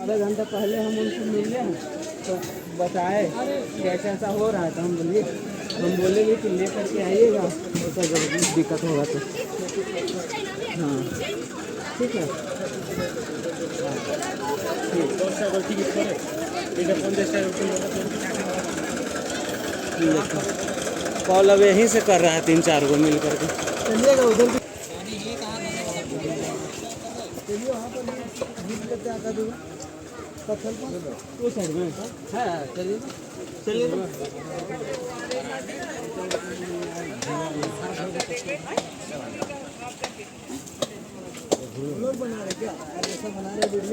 आधा घंटा पहले हम उनसे मिले हैं तो बताए कि ऐसा ऐसा हो रहा है, तो हम बोले भी कि ले करके आइएगा, ऐसा जब दिक्कत होगा तो। हाँ ठीक है। कॉल अब यहीं से कर रहा है 3-4 गो मिल करके। चलिएगा उधर भी, चलिए वहाँ पर क्या कर दूँगा पत्थर पर वो साइड में है। चलिए चलिए लोग बना रहे क्या, ऐसा बना रहे वीडियो।